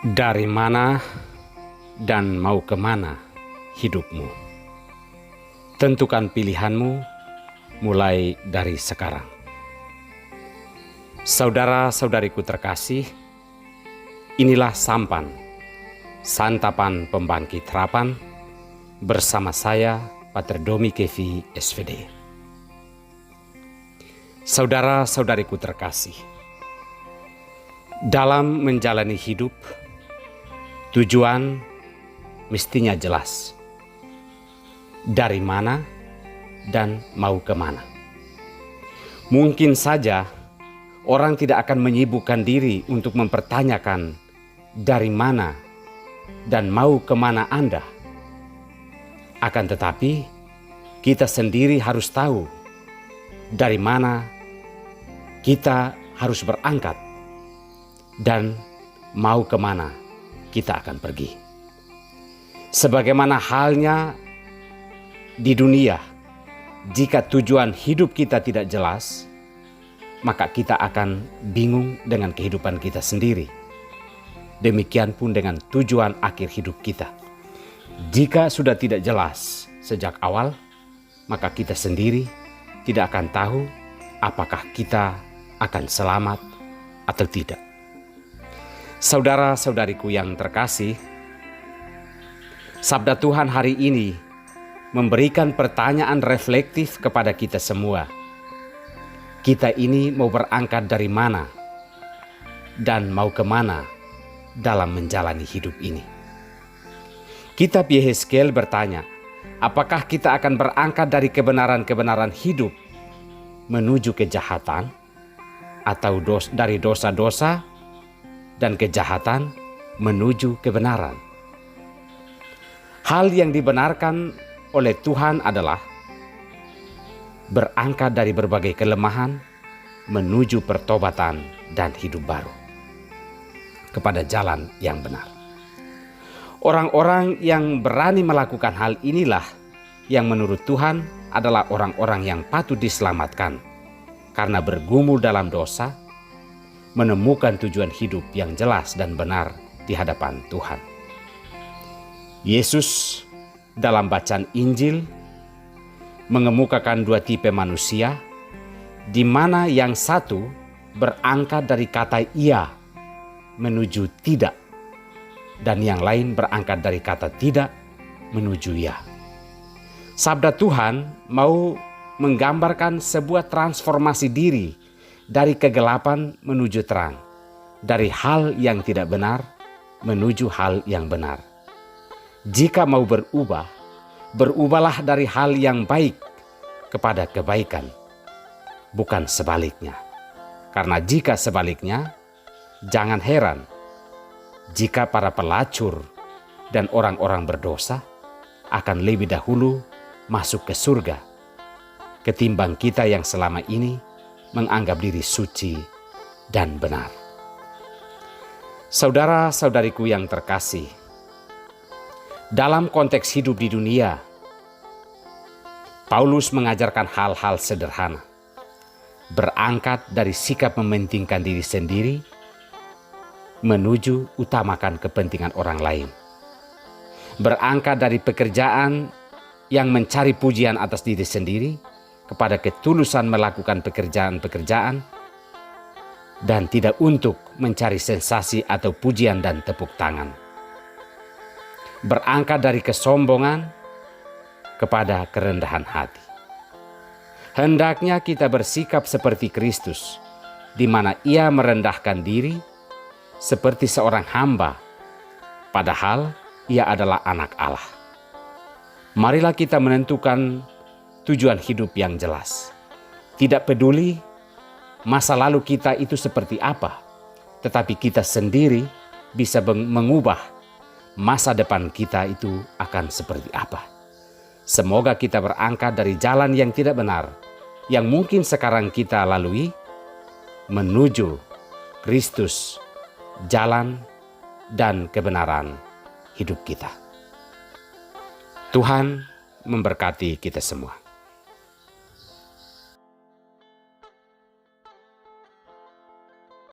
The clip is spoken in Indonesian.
Dari mana dan mau kemana hidupmu? Tentukan pilihanmu mulai dari sekarang. Saudara-saudariku terkasih, inilah Sampan, Santapan Pembangkit Harapan, bersama saya, Pater Domi Kevi, SVD. Saudara-saudariku terkasih, dalam menjalani hidup, tujuan mestinya jelas. Dari mana dan mau kemana. Mungkin saja orang tidak akan menyibukkan diri untuk mempertanyakan dari mana dan mau kemana Anda. Akan tetapi, kita sendiri harus tahu dari mana kita harus berangkat dan mau kemana kita akan pergi. Sebagaimana halnya di dunia, jika tujuan hidup kita tidak jelas, maka kita akan bingung dengan kehidupan kita sendiri. Demikian pun dengan tujuan akhir hidup kita. Jika sudah tidak jelas sejak awal, maka kita sendiri tidak akan tahu apakah kita akan selamat atau tidak. Saudara-saudariku yang terkasih, sabda Tuhan hari ini memberikan pertanyaan reflektif kepada kita semua. Kita ini mau berangkat dari mana dan mau kemana dalam menjalani hidup ini. Kitab Yehezkiel bertanya, apakah kita akan berangkat dari kebenaran-kebenaran hidup menuju kejahatan, atau dari dosa-dosa dan kejahatan menuju kebenaran? Hal yang dibenarkan oleh Tuhan adalah berangkat dari berbagai kelemahan menuju pertobatan dan hidup baru kepada jalan yang benar. Orang-orang yang berani melakukan hal inilah yang menurut Tuhan adalah orang-orang yang patut diselamatkan karena bergumul dalam dosa, menemukan tujuan hidup yang jelas dan benar di hadapan Tuhan. Yesus dalam bacaan Injil mengemukakan dua tipe manusia, di mana yang satu berangkat dari kata iya menuju tidak, dan yang lain berangkat dari kata tidak menuju ya. Sabda Tuhan mau menggambarkan sebuah transformasi diri dari kegelapan menuju terang, dari hal yang tidak benar menuju hal yang benar. Jika mau berubah, berubahlah dari hal yang baik kepada kebaikan, bukan sebaliknya. Karena jika sebaliknya, jangan heran jika para pelacur dan orang-orang berdosa akan lebih dahulu masuk ke surga ketimbang kita yang selama ini menganggap diri suci dan benar. Saudara-saudariku yang terkasih, dalam konteks hidup di dunia, Paulus mengajarkan hal-hal sederhana. Berangkat dari sikap mementingkan diri sendiri menuju utamakan kepentingan orang lain. Berangkat dari pekerjaan yang mencari pujian atas diri sendiri kepada ketulusan melakukan pekerjaan-pekerjaan dan tidak untuk mencari sensasi atau pujian dan tepuk tangan. Berangkat dari kesombongan kepada kerendahan hati. Hendaknya kita bersikap seperti Kristus, di mana Ia merendahkan diri seperti seorang hamba, padahal Ia adalah anak Allah. Marilah kita menentukan tujuan hidup yang jelas. Tidak peduli masa lalu kita itu seperti apa, tetapi kita sendiri bisa mengubah masa depan kita itu akan seperti apa. Semoga kita berangkat dari jalan yang tidak benar, yang mungkin sekarang kita lalui, menuju Kristus, jalan dan kebenaran hidup kita. Tuhan memberkati kita semua.